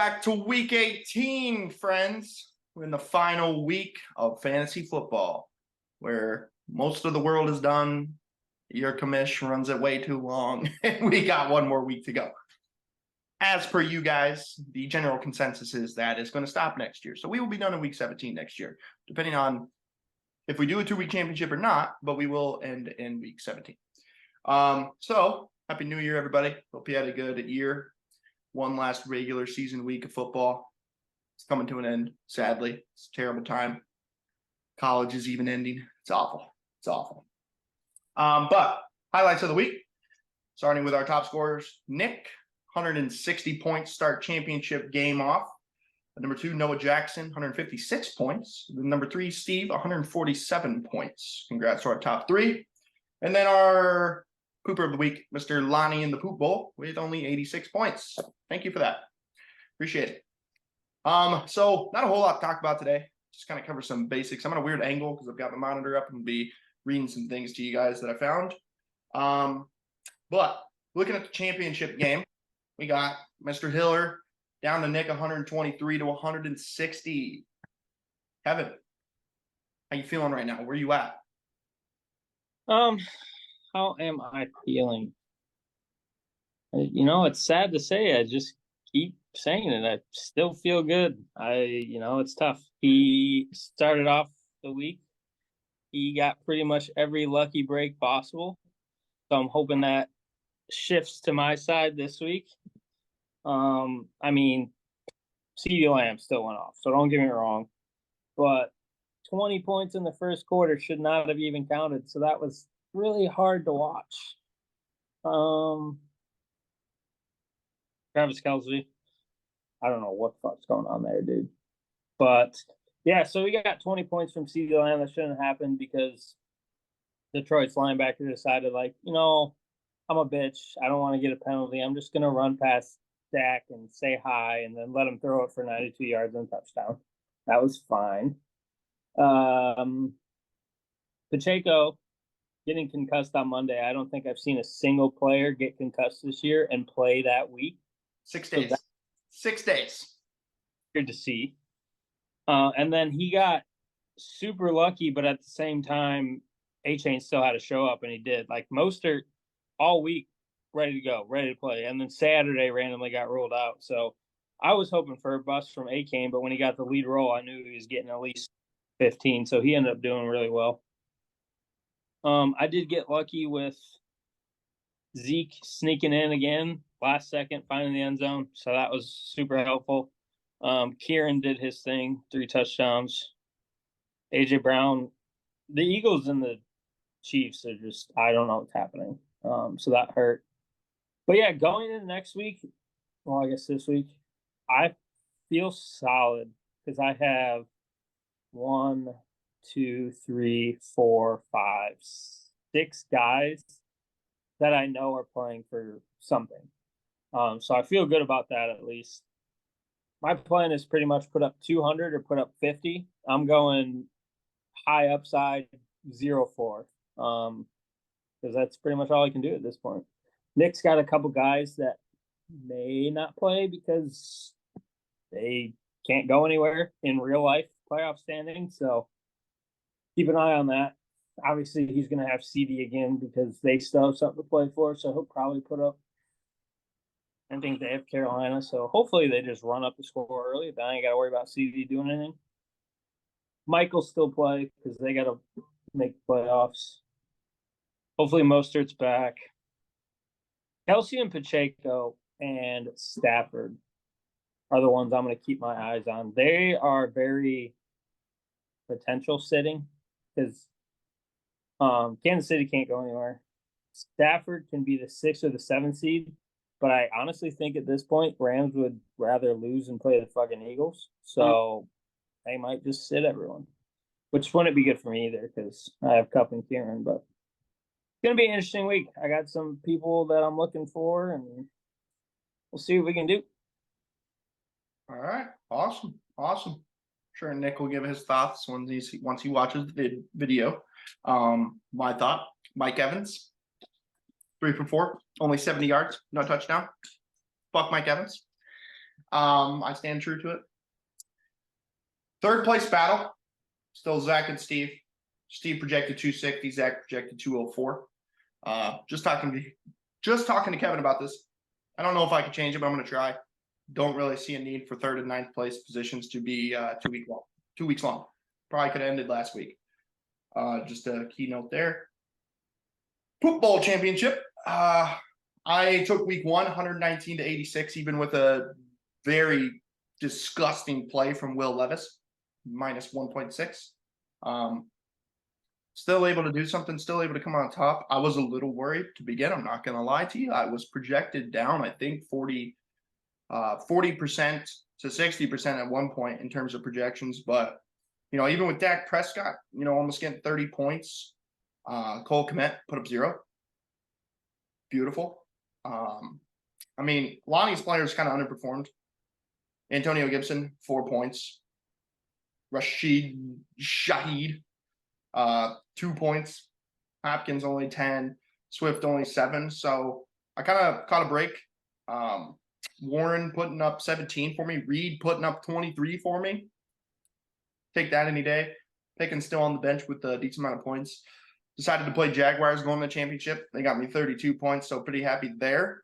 back to week 18, friends. We're in the final week of fantasy football, where most of the world is done. Your commish runs it way too long, and we got one more week to go. As per you guys, the general consensus is that it's going to stop next year. So we will be done in week 17 next year, depending on if we do a 2-week championship or not, but we will end in week 17. So happy New Year, everybody. Hope you had a good year. One last regular season week of football. It's coming to an end, sadly. It's a terrible time. College is even ending. It's awful. It's awful. But highlights of the week, starting with our top scorers. Nick, 160 points, start championship game off. Number 2, Noah Jackson, 156 points. Number 3, Steve, 147 points. Congrats to our top 3. And then our Pooper of the week, Mr. Lonnie in the Poop Bowl, with only 86 points. Thank you for that. Appreciate it. So not a whole lot to talk about today. Just kind of cover some basics. I'm on a weird angle because I've got my monitor up and be reading some things to you guys that I found. But looking at the championship game, we got Mr. Hiller down to Nick, 123 to 160. Kevin, how you feeling right now? Where you at? How am I feeling? It's sad to say. I just keep saying it. I still feel good. It's tough. He started off the week. He got pretty much every lucky break possible. So I'm hoping that shifts to my side this week. CeeDee Lamb still went off, so don't get me wrong. But 20 points in the first quarter should not have even counted. So that was really hard to watch. Travis Kelce, I don't know what the fuck's going on there, dude. But yeah, so we got 20 points from CeeDee Lamb. That shouldn't have happened because Detroit's linebacker decided, I'm a bitch. I don't want to get a penalty. I'm just gonna run past Dak and say hi, and then let him throw it for 92 yards and a touchdown. That was fine. Pacheco getting concussed on Monday. I don't think I've seen a single player get concussed this year and play that week. 6 days. So 6 days. Good to see. And then he got super lucky, but at the same time, A-Chain still had to show up, and he did. Like Mostert all week, ready to go, ready to play. And then Saturday randomly got ruled out. So I was hoping for a bust from A-Chain, but when he got the lead role, I knew he was getting at least 15. So he ended up doing really well. I did get lucky with Zeke sneaking in again last second, finding the end zone. So that was super helpful. Kieran did his thing, 3 touchdowns. AJ Brown, the Eagles and the Chiefs are just, I don't know what's happening. So that hurt. But yeah, going into next week, well, I guess this week, I feel solid because I have 1, 2, 3, 4, 5, 6 guys that I know are playing for something. So I feel good about that at least. My plan is pretty much put up 200 or put up 50. I'm going high upside 0-4 because that's pretty much all I can do at this point. Nick's got a couple guys that may not play because they can't go anywhere in real life playoff standing. So keep an eye on that. Obviously, he's going to have CD again because they still have something to play for. So he'll probably put up, I think they have Carolina. So hopefully they just run up the score early. Then I ain't got to worry about CD doing anything. Michael still play because they got to make playoffs. Hopefully Mostert's back. Kelce and Pacheco and Stafford are the ones I'm going to keep my eyes on. They are very potential sitting because Kansas City can't go anywhere. Stafford can be the 6th or the 7th seed, but I honestly think at this point Rams would rather lose and play the fucking Eagles. So they might just sit everyone, which wouldn't be good for me either because I have Kupp and Kieran. But it's going to be an interesting week. I got some people that I'm looking for, and we'll see what we can do. All right. Awesome. Sure, Nick will give his thoughts once he watches the video. My thought, Mike Evans, 3 for 4, only 70 yards, no touchdown. Fuck Mike Evans. I stand true to it. Third place battle, still Zach and Steve. Steve projected 260, Zach projected 204. Just talking to Kevin about this. I don't know if I can change it, but I'm going to try. Don't really see a need for third and ninth place positions to be 2 weeks long. Probably could have ended last week. Just a keynote there. Football championship. I took week 1, 119 to 86, even with a very disgusting play from Will Levis, minus 1.6. Still able to do something, still able to come on top. I was a little worried to begin. I'm not going to lie to you. I was projected down, I think, 40% to 60% at one point in terms of projections. But, even with Dak Prescott, almost getting 30 points, Cole Kmet put up 0. Beautiful. Lonnie's players kind of underperformed. Antonio Gibson, 4 points. Rashid Shaheed, 2 points. Hopkins only 10. Swift only 7. So I kind of caught a break. Warren putting up 17 for me. Reed putting up 23 for me. Take that any day. Pickens still on the bench with a decent amount of points. Decided to play Jaguars going to the championship. They got me 32 points, so pretty happy there.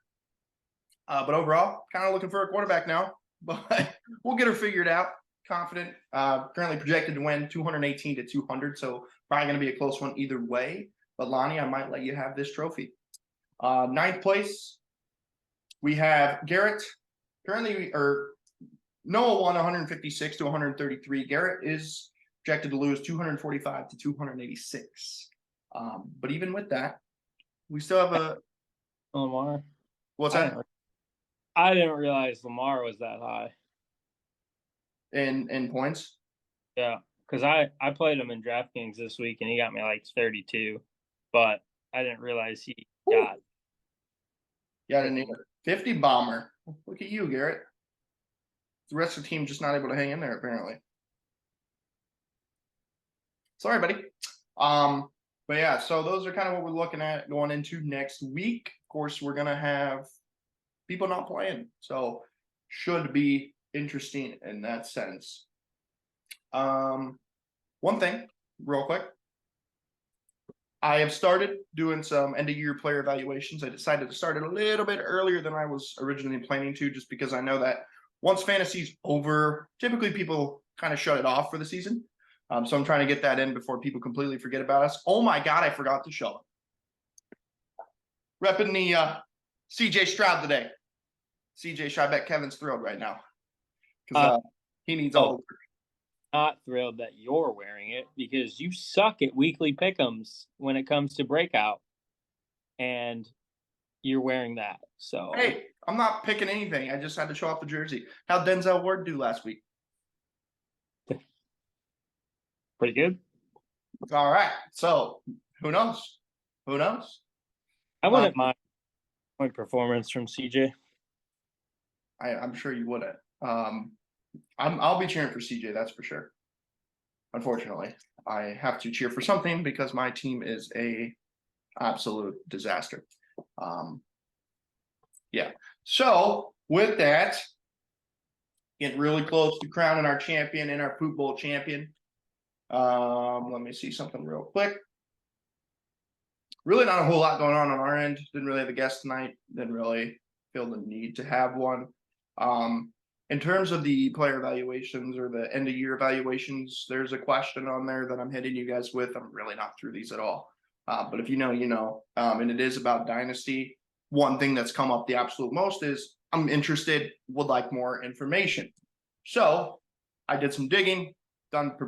But overall, kind of looking for a quarterback now. But we'll get her figured out. Confident. Currently projected to win 218 to 200, so probably going to be a close one either way. But Lonnie, I might let you have this trophy. Ninth place, we have Garrett. Noah won 156 to 133. Garrett is projected to lose 245 to 286. But even with that, we still have a Lamar. What's that? I didn't realize Lamar was that high in points. Yeah, because I played him in DraftKings this week and he got me like 32, but I didn't realize he got. Yeah, I didn't either. 50 bomber. Look at you, Garrett. The rest of the team just not able to hang in there apparently. Sorry, buddy. But yeah, so those are kind of what we're looking at going into next week. Of course, we're gonna have people not playing, so should be interesting in that sense. One thing, real quick. I have started doing some end of year player evaluations. I decided to start it a little bit earlier than I was originally planning to, just because I know that once fantasy's over, typically people kind of shut it off for the season. So I'm trying to get that in before people completely forget about us. Oh my God, I forgot to show it. Repping the CJ Stroud today. CJ Stroud, I bet Kevin's thrilled right now. Because he needs all the work. Not thrilled that you're wearing it because you suck at weekly pick'ems when it comes to breakout, and you're wearing that. So hey, I'm not picking anything. I just had to show off the jersey. How'd Denzel Ward do last week? Pretty good. All right. So who knows? Who knows? I wouldn't mind point performance from CJ. I'm sure you wouldn't. I'll be cheering for CJ, that's for sure. Unfortunately, I have to cheer for something because my team is a absolute disaster. Yeah. So with that, getting really close to crowning our champion and our Poop Bowl champion. Let me see something real quick. Really not a whole lot going on our end. Didn't really have a guest tonight. Didn't really feel the need to have one. In terms of the player evaluations or the end of year evaluations, there's a question on there that I'm hitting you guys with. I'm really not through these at all. But if you know, you know. And it is about Dynasty. One thing that's come up the absolute most is I'm interested, would like more information. So I did some digging, done a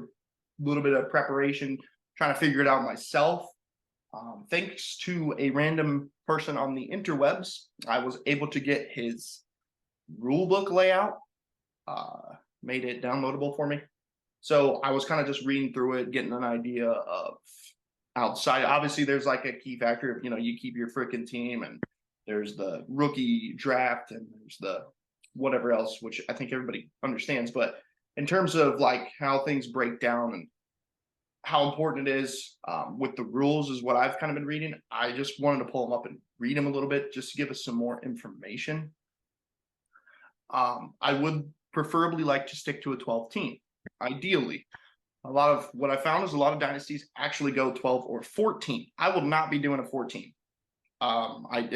little bit of preparation, trying to figure it out myself. Thanks to a random person on the interwebs, I was able to get his rule book layout, made it downloadable for me. So I was kind of just reading through it, getting an idea of outside. Obviously, there's like a key factor of, you keep your freaking team, and there's the rookie draft, and there's the whatever else, which I think everybody understands. But in terms of like how things break down and how important it is with the rules is what I've kind of been reading. I just wanted to pull them up and read them a little bit just to give us some more information. I would preferably like to stick to a 12 team, ideally. A lot of what I found is a lot of dynasties actually go 12 or 14. I will not be doing a 14. I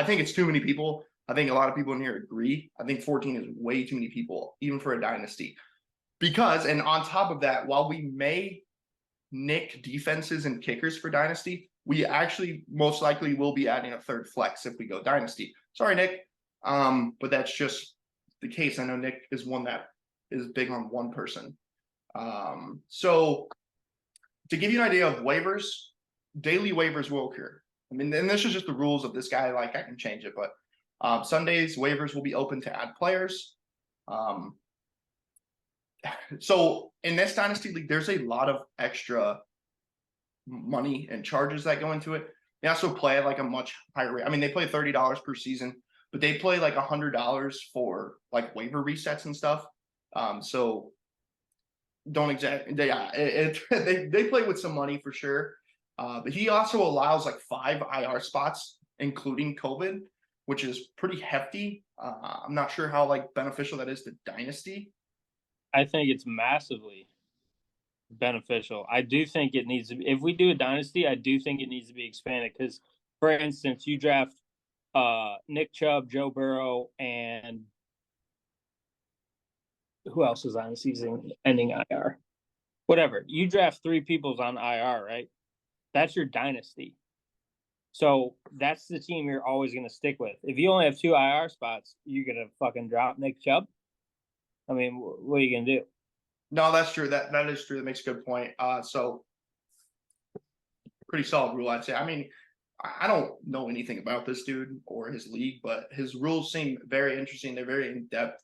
think it's too many people. I think a lot of people in here agree. I think 14 is way too many people, even for a dynasty. Because, and on top of that, while we may nick defenses and kickers for dynasty, we actually most likely will be adding a third flex if we go dynasty. Sorry, Nick. But that's just the case. I know Nick is one that is big on one person. So to give you an idea of waivers, daily waivers will occur. I mean, and this is just the rules of this guy. Like I can change it, but Sundays waivers will be open to add players. So in this dynasty league, there's a lot of extra money and charges that go into it. They also play at like a much higher rate. I mean, they play $30 per season, but they play like $100 for like waiver resets and stuff. So don't exactly, they play with some money for sure. But he also allows like 5 IR spots, including COVID, which is pretty hefty. I'm not sure how like beneficial that is to dynasty. I think it's massively beneficial. I do think it needs to be, if we do a dynasty, I do think it needs to be expanded because, for instance, you draft Nick Chubb, Joe Burrow, and who else is on the season ending IR? Whatever. You draft 3 people's on IR, right? That's your dynasty. So that's the team you're always going to stick with. If you only have 2 IR spots, you're going to fucking drop Nick Chubb. I mean, what are you going to do? No, that's true. That is true. That makes a good point. So pretty solid rule, I'd say. I mean, I don't know anything about this dude or his league, but his rules seem very interesting. They're very in depth.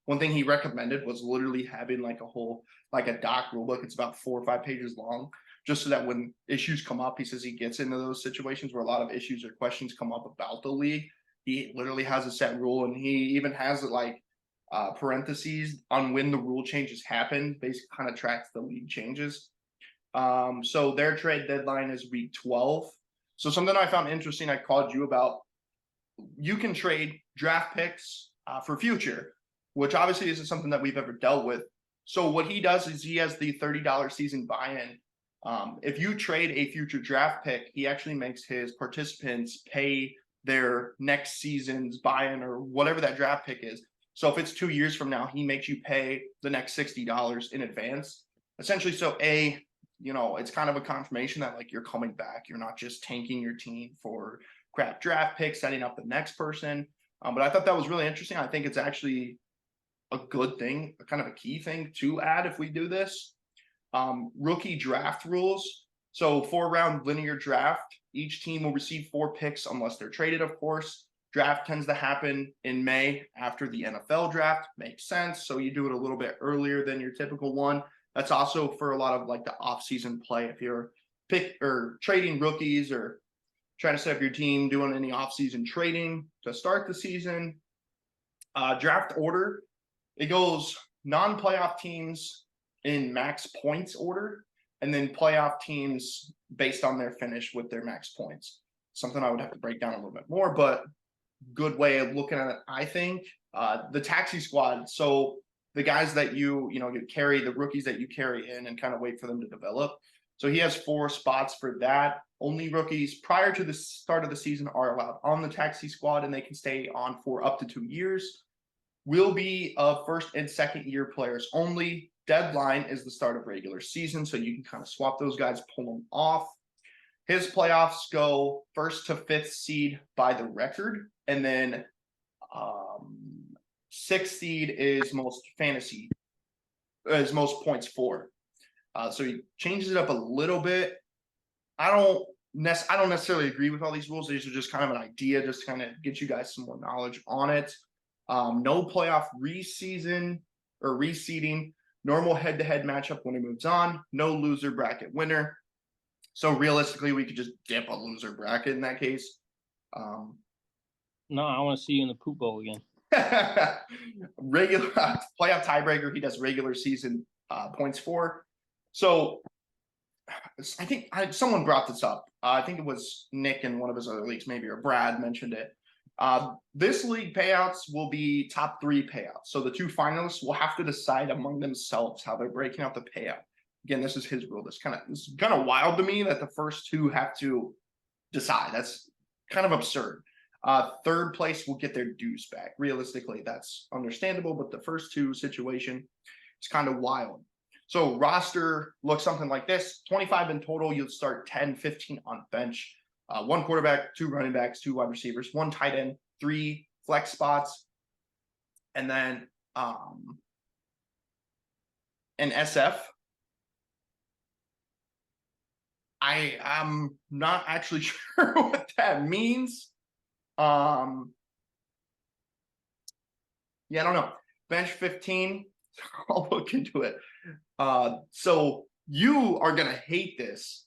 One thing he recommended was literally having like a whole like a doc rule book. It's about 4 or 5 pages long, just so that when issues come up, he says he gets into those situations where a lot of issues or questions come up about the league. He literally has a set rule, and he even has it like parentheses on when the rule changes happen. Basically, kind of tracks the league changes. So their trade deadline is week 12. So something I found interesting, I called you about. You can trade draft picks for future, which obviously isn't something that we've ever dealt with. So what he does is he has the $30 season buy-in. If you trade a future draft pick, he actually makes his participants pay their next season's buy-in or whatever that draft pick is. So if it's 2 years from now, he makes you pay the next $60 in advance. Essentially, so it's kind of a confirmation that like you're coming back. You're not just tanking your team for crap draft picks, setting up the next person. But I thought that was really interesting. I think it's actually a good thing, kind of a key thing to add if we do this. Rookie draft rules. So 4-round linear draft. Each team will receive 4 picks unless they're traded, of course. Draft tends to happen in May after the NFL draft. Makes sense. So you do it a little bit earlier than your typical one. That's also for a lot of like the off-season play. If you're pick or trading rookies or trying to set up your team, doing any off-season trading to start the season. Draft order, it goes non-playoff teams in max points order, and then playoff teams based on their finish with their max points. Something I would have to break down a little bit more, but good way of looking at it, I think. The taxi squad, so the guys that you carry, the rookies that you carry in and kind of wait for them to develop. So he has 4 spots for that. Only rookies prior to the start of the season are allowed on the taxi squad, and they can stay on for up to 2 years. Will be first and second year players only. Deadline is the start of regular season, so you can kind of swap those guys, pull them off. His playoffs go 1st to 5th seed by the record, and then 6th seed is most points for. So he changes it up a little bit. I don't necessarily agree with all these rules. These are just kind of an idea, just to kind of get you guys some more knowledge on it. No playoff reseeding. Normal head-to-head matchup when he moves on. No loser bracket winner. So realistically, we could just dip a loser bracket in that case. No, I want to see you in the poop bowl again. Regular playoff tiebreaker, he does regular season points for. So I think someone brought this up. I think it was Nick in one of his other leagues, maybe, or Brad mentioned it. This league payouts will be top 3 payouts. So the 2 finalists will have to decide among themselves how they're breaking out the payout. Again, this is his rule. This is kind of wild to me that the first 2 have to decide. That's kind of absurd. Third place will get their dues back. Realistically, that's understandable, but the first 2 situation is kind of wild. So roster looks something like this: 25 in total. You'll start 10, 15 on bench. 1 quarterback, 2 running backs, 2 wide receivers, 1 tight end, 3 flex spots, and then an SF. I'm not actually sure what that means. Yeah, I don't know. Bench 15. I'll look into it. So you are gonna hate this.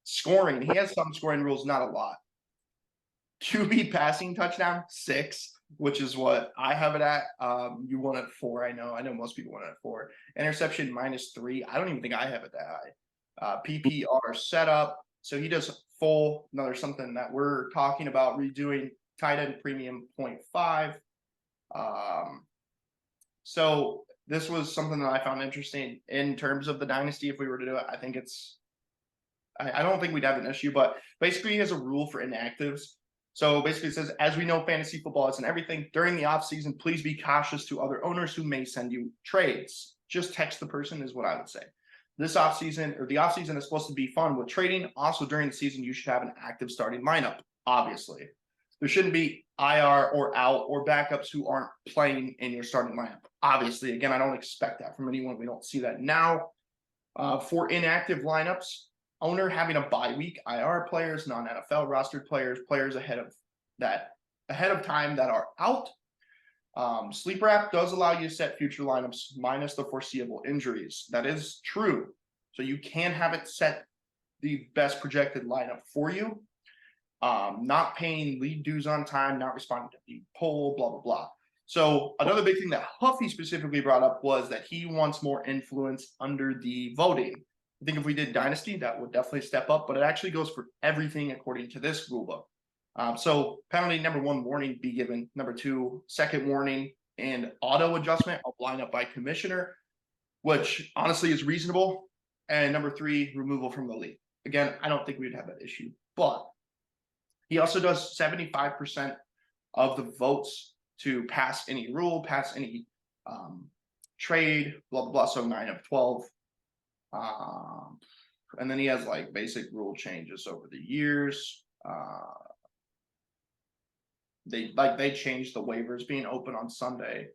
Scoring. He has some scoring rules, not a lot. QB passing touchdown 6, which is what I have it at. You want it at 4. I know most people want it at 4. Interception -3. I don't even think I have it that high. PPR setup. So he does full. Another something that we're talking about redoing. Tight end premium 0.5. So this was something that I found interesting in terms of the dynasty. If we were to do it, I think I don't think we'd have an issue, but basically he has a rule for inactives. So basically it says, as we know, fantasy football isn't everything. During the offseason, please be cautious to other owners who may send you trades. Just text the person is what I would say. This offseason, or the offseason, is supposed to be fun with trading. Also during the season, you should have an active starting lineup, obviously. There shouldn't be IR or out or backups who aren't playing in your starting lineup. Obviously, again, I don't expect that from anyone. We don't see that now. For inactive lineups, owner having a bye week, IR players, non-NFL rostered players, players ahead of time that are out. Sleeper app does allow you to set future lineups minus the foreseeable injuries. That is true. So you can have it set the best projected lineup for you. Not paying league dues on time, not responding to the poll, blah, blah, blah. So another big thing that Huffy specifically brought up was that he wants more influence under the voting. I think if we did Dynasty, that would definitely step up, but it actually goes for everything according to this rulebook. So penalty number 1, warning be given. Number 2, second warning and auto adjustment of lineup by commissioner, which honestly is reasonable. And number 3, removal from the league. Again, I don't think we'd have that issue, but he also does 75% of the votes to pass any rule, pass any trade, blah, blah, blah. So 9 of 12. And then he has like basic rule changes over the years. They changed the waivers being open on Sunday,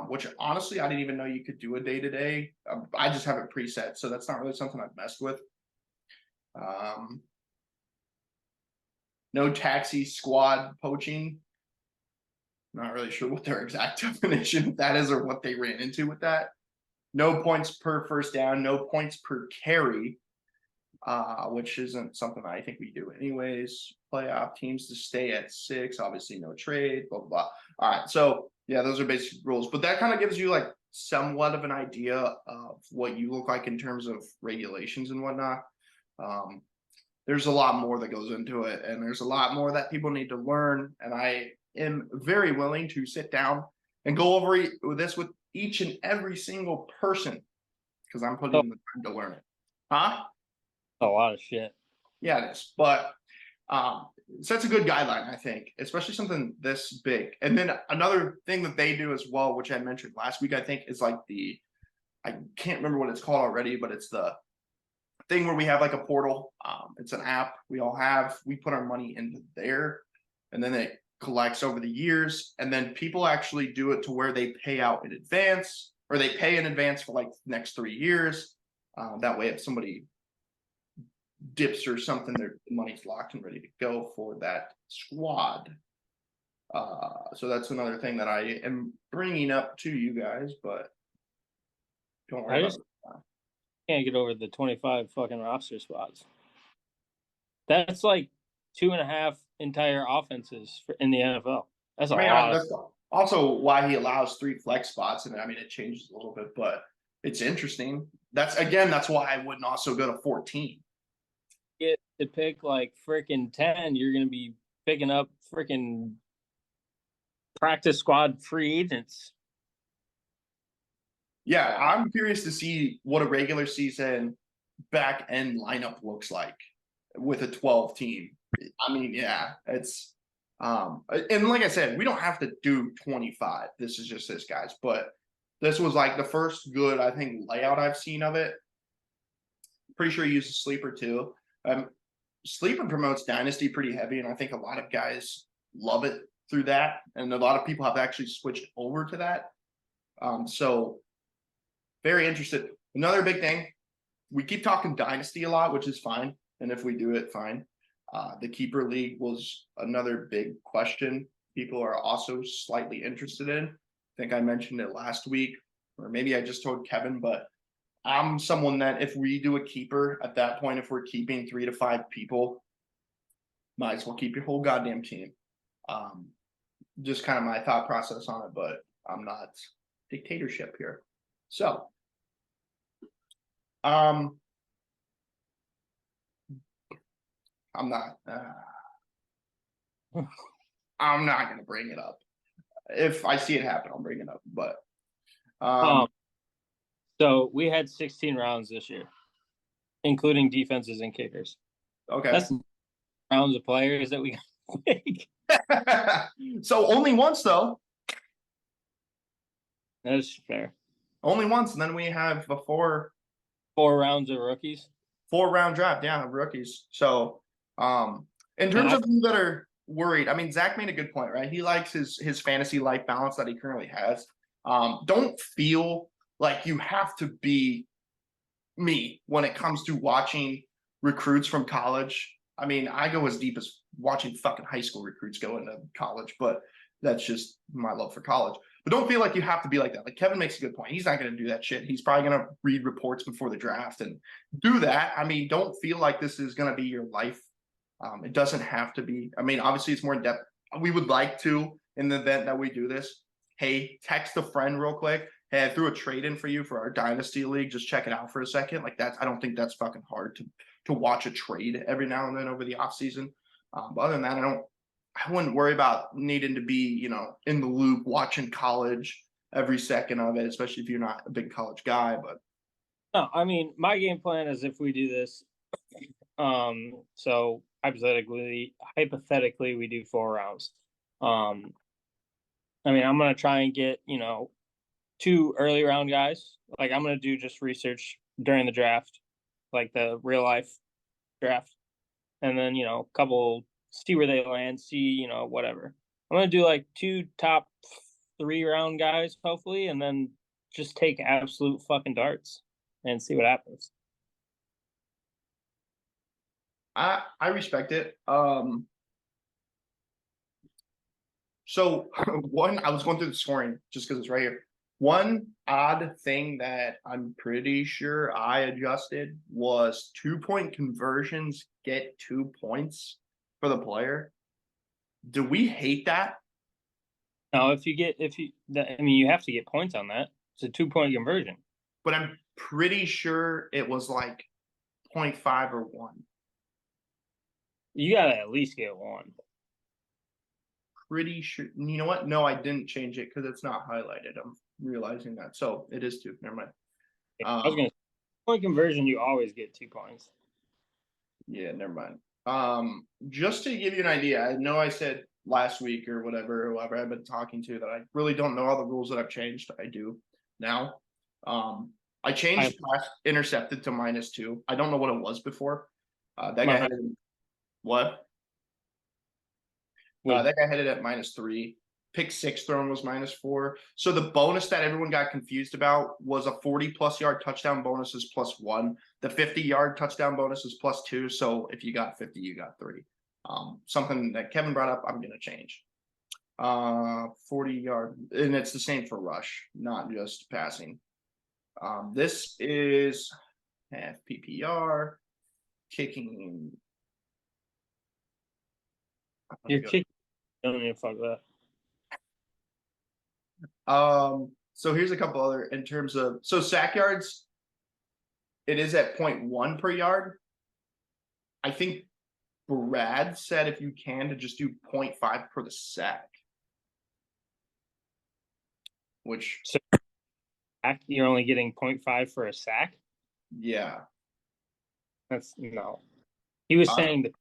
which honestly I didn't even know you could do a day-to-day. I just have it preset, so that's not really something I've messed with. No taxi squad poaching. Not really sure what their exact definition of that is or what they ran into with that. No points per first down, no points per carry, which isn't something I think we do anyways. Playoff teams to stay at 6, obviously no trade, blah, blah, blah. All right, so yeah, those are basic rules, but that kind of gives you like somewhat of an idea of what you look like in terms of regulations and whatnot. There's a lot more that goes into it, and there's a lot more that people need to learn, and I am very willing to sit down and go over this with each and every single person because I'm putting in the time to learn it. Huh? A lot of shit. Yeah, it is. But sets a good guideline, I think, especially something this big. And then another thing that they do as well, which I mentioned last week, I think, is like I can't remember what it's called already, but it's the thing where we have like a portal. It's an app we all have. We put our money into there, and then it collects over the years, and then people actually do it to where they pay out in advance, or they pay in advance for like the next 3 years. That way, if somebody dips or something, their money's locked and ready to go for that squad. So that's another thing that I am bringing up to you guys, but don't worry about it. Can't get over the 25 fucking roster spots. That's like 2.5 entire offenses in the NFL. That's a lot. That's also why he allows 3 flex spots, and I mean it changes a little bit, but it's interesting. That's why I wouldn't also go to 14. Get to pick like freaking 10, you're gonna be picking up freaking practice squad free agents. Yeah, I'm curious to see what a regular season back end lineup looks like with a 12 team. I mean, yeah, it's and like I said, we don't have to do 25. This is just this, guys, but this was like the first good, I think, layout I've seen of it. Pretty sure he uses sleeper too. Sleeper promotes dynasty pretty heavy, and I think a lot of guys love it through that, and a lot of people have actually switched over to that. So very interested. Another big thing, we keep talking dynasty a lot, which is fine, and if we do it, fine. The keeper league was another big question people are also slightly interested in. I think I mentioned it last week, or maybe I just told Kevin, but I'm someone that if we do a keeper at that point, if we're keeping 3 to 5 people, might as well keep your whole goddamn team. Just kind of my thought process on it, but I'm not dictatorship here. So, I'm not. I'm not gonna bring it up. If I see it happen, I'll bring it up. But so we had 16 rounds this year, including defenses and kickers. Okay. That's rounds of players that we make. So only once though. That's fair. Only once, and then we have a 4 rounds of rookies. 4-round draft, yeah, of rookies. So in terms of you that are worried, I mean, Zach made a good point, right? He likes his fantasy life balance that he currently has. Don't feel like you have to be me when it comes to watching recruits from college. I mean, I go as deep as watching fucking high school recruits go into college, but that's just my love for college. But don't feel like you have to be like that. Like Kevin makes a good point. He's not going to do that shit. He's probably going to read reports before the draft and do that. I mean, don't feel like this is going to be your life. It doesn't have to be. I mean, obviously it's more in depth. We would like to, in the event that we do this, hey, text a friend real quick. Hey, I threw a trade in for you for our dynasty league. Just check it out for a second. Like that's, I don't think that's fucking hard to watch a trade every now and then over the off season. But other than that, I wouldn't worry about needing to be, in the loop watching college every second of it, especially if you're not a big college guy. But no, I mean, my game plan is if we do this, so hypothetically, we do 4 rounds. I mean, I'm gonna try and get 2 early round guys. Like I'm gonna do just research during the draft, like the real life draft, and then a couple see where they land, see whatever. I'm gonna do like 2 top 3 round guys, hopefully, and then just take absolute fucking darts and see what happens. I respect it. So one, I was going through the scoring just because it's right here. One odd thing that I'm pretty sure I adjusted was 2-point conversions get 2 points for the player. Do we hate that? Now, you have to get points on that. It's a 2-point conversion. But I'm pretty sure it was like 0.5 or 1. You gotta at least get 1. Pretty sure. You know what? No, I didn't change it because it's not highlighted. I'm realizing that. So it is 2. Never mind. I was gonna say, point conversion, you always get 2 points. Yeah, never mind. Just to give you an idea, I know I said last week or whoever I've been talking to that I really don't know all the rules that I've changed. I do now. I changed pass intercepted to -2. I don't know what it was before. That guy had it. What? That guy had it at -3. Pick 6 thrown was -4. So the bonus that everyone got confused about was a 40+ yard touchdown bonus is +1. The 50-yard touchdown bonus is +2. So if you got 50, you got 3. Something that Kevin brought up, I'm gonna change. 40-yard, and it's the same for rush, not just passing. This is half PPR kicking. You're kicking. Don't even fuck that. So here's a couple other in terms of sack yards. It is at 0.1 per yard. I think Brad said if you can to just do 0.5 per the sack. which So you're only getting 0.5 for a sack. yeah. That's no. He was Uh, saying that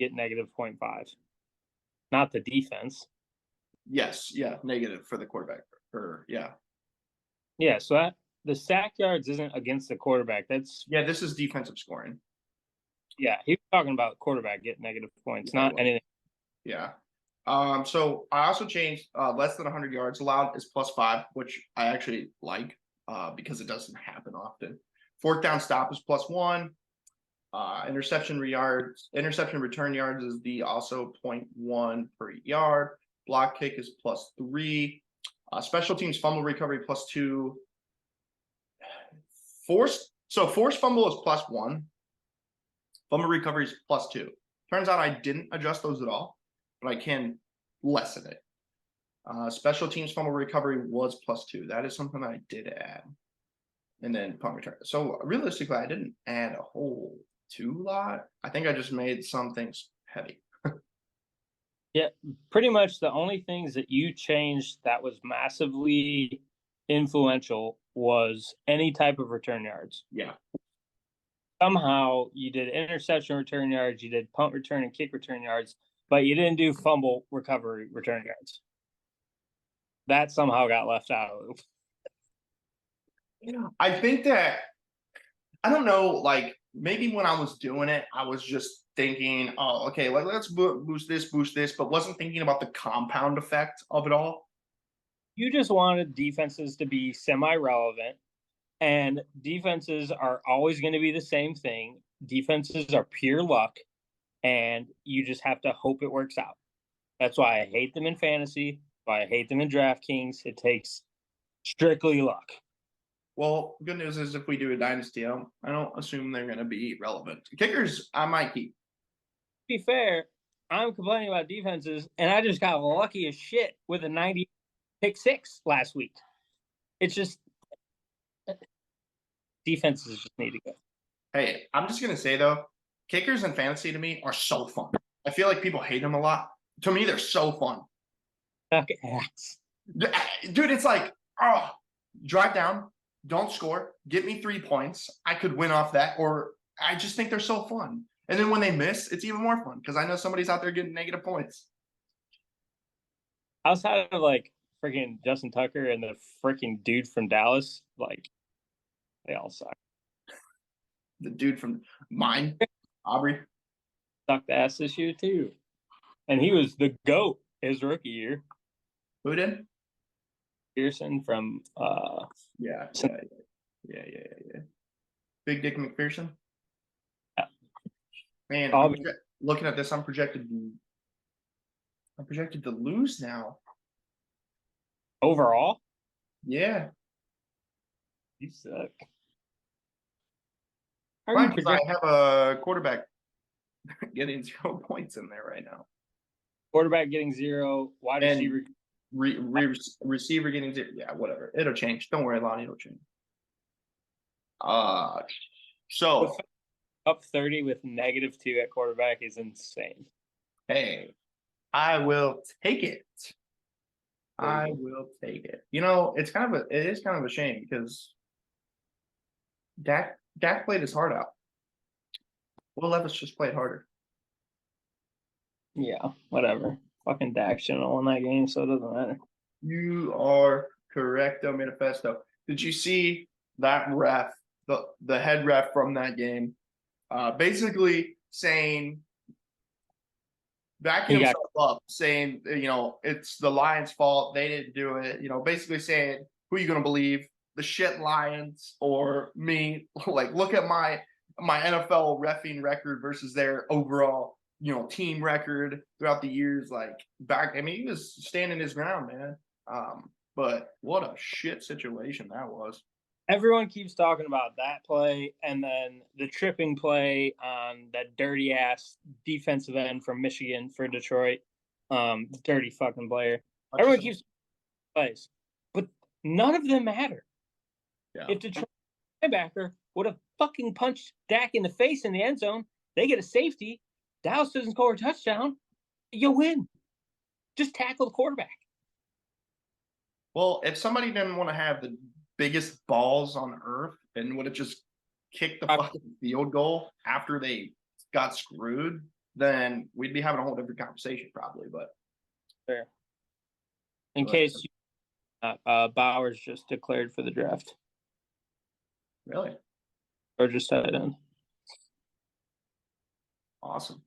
get negative 0.5, not the defense. yes, yeah, negative for the quarterback. Or yeah. Yeah, so that the sack yards isn't against the quarterback. That's Yeah, this is defensive scoring. yeah, he was talking about quarterback getting negative points, Yeah, not anything. yeah. So I also changed less than 100 yards allowed is +5, which I actually like because it doesn't happen often. Fourth down stop is +1. Interception return yards is the also 0.1 per yard. Block kick is +3. Special teams fumble recovery +2. Forced fumble is +1. Fumble recovery is +2. Turns out I didn't adjust those at all, but I can lessen it. Special teams fumble recovery was +2. That is something I did add. And then punt return. So realistically, I didn't add a whole lot. I think I just made some things heavy. Yeah, pretty much the only things that you changed that was massively influential was any type of return yards. Yeah. Somehow you did interception return yards, you did punt return and kick return yards, but you didn't do fumble recovery return yards. That somehow got left out of it. I think that I don't know, like maybe when I was doing it, I was just thinking, oh, okay, like let's boost this, but wasn't thinking about the compound effect of it all. You just wanted defenses to be semi-relevant, and defenses are always going to be the same thing. Defenses are pure luck, and you just have to hope it works out. That's why I hate them in fantasy, why I hate them in DraftKings. It takes strictly luck. Well, good news is if we do a dynasty, I don't assume they're going to be relevant. Kickers, I might keep. To be fair, I'm complaining about defenses, and I just got lucky as shit with a 90 pick six last week. It's just defenses just need to go. Hey, I'm just gonna say though, kickers in fantasy to me are so fun. I feel like people hate them a lot. To me, they're so fun. Suck ass. Dude, it's like, oh, drive down, don't score, get me 3 points. I could win off that, or I just think they're so fun. And then when they miss, it's even more fun because I know somebody's out there getting negative points. Outside of like freaking Justin Tucker and the freaking dude from Dallas, like they all suck. The dude from mine, Aubrey, Sucked ass this year too. And he was the GOAT his rookie year. who did? Pearson from Yeah. Big Dick McPherson. Yeah. Man, I'm looking at this. I'm projected to lose now. Overall? Yeah. You suck. Fine, because I have a quarterback getting 0 points in there right now. Quarterback getting 0, wide receiver. Receiver getting 0. Yeah, whatever. It'll change. Don't worry, Lonnie. It'll change. So up 30 with -2 at quarterback is insane. Hey, I will take it. I will take it. You know, it is kind of a shame because Dak played his heart out. Will Levis just played harder. Yeah, whatever. Fucking Dak shouldn't have won that game, so it doesn't matter. You are correcto manifesto. Did you see that ref, the head ref from that game, basically saying, backing himself up, saying, you know, it's the Lions' fault. They didn't do it. You know, basically saying, who are you going to believe? The shit Lions or me? Like, look at my NFL reffing record versus their overall, you know, team record throughout the years. Like back, I mean, he was standing his ground, man. But what a shit situation that was. Everyone keeps talking about that play and then the tripping play on that dirty ass defensive end from Michigan for Detroit. Dirty fucking player. Everyone keeps plays, but none of them matter. Yeah. If Detroit linebacker would have fucking punched Dak in the face in the end zone, they get a safety. Dallas doesn't score a touchdown. You win. Just tackle the quarterback. Well, if somebody didn't want to have the biggest balls on earth and would have just kicked the fucking field goal after they got screwed, then we'd be having a whole different conversation probably. But Fair. In case Bowers just declared for the draft. Really? Or just had it in. Awesome.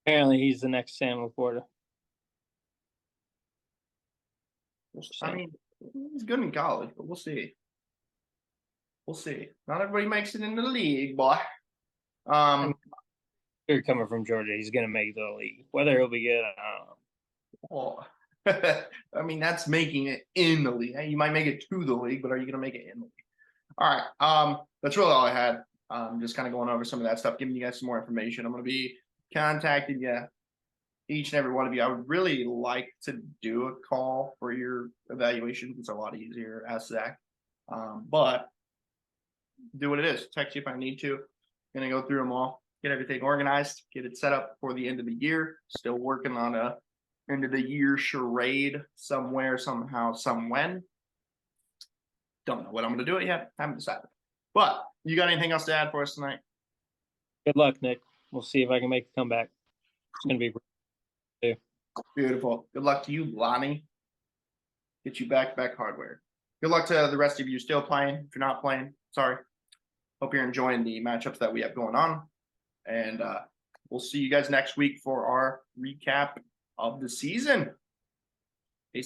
Apparently he's the next Sam Laporta. I mean, he's good in college, but we'll see. We'll see. Not everybody makes it in the league, boy. You're coming from Georgia. He's going to make the league. Whether he'll be good, I don't know. Well, I mean, that's making it in the league. You might make it to the league, but are you going to make it in the league? All right. That's really all I had. Just kind of going over some of that stuff, giving you guys some more information. I'm going to be contacting you, each and every one of you. I would really like to do a call for your evaluation. It's a lot easier. Ask Zach. But do what it is. Text you if I need to. Gonna go through them all, get everything organized, get it set up for the end of the year. Still working on a end of the year charade somewhere, somehow, somewhen. Don't know what I'm gonna do it yet. Haven't decided. But you got anything else to add for us tonight? Good luck, Nick. We'll see if I can make the comeback. It's going to be beautiful. Good luck to you, Lonnie. Get you back hardware. Good luck to the rest of you still playing. If you're not playing, sorry. Hope you're enjoying the matchups that we have going on. And we'll see you guys next week for our recap of the season.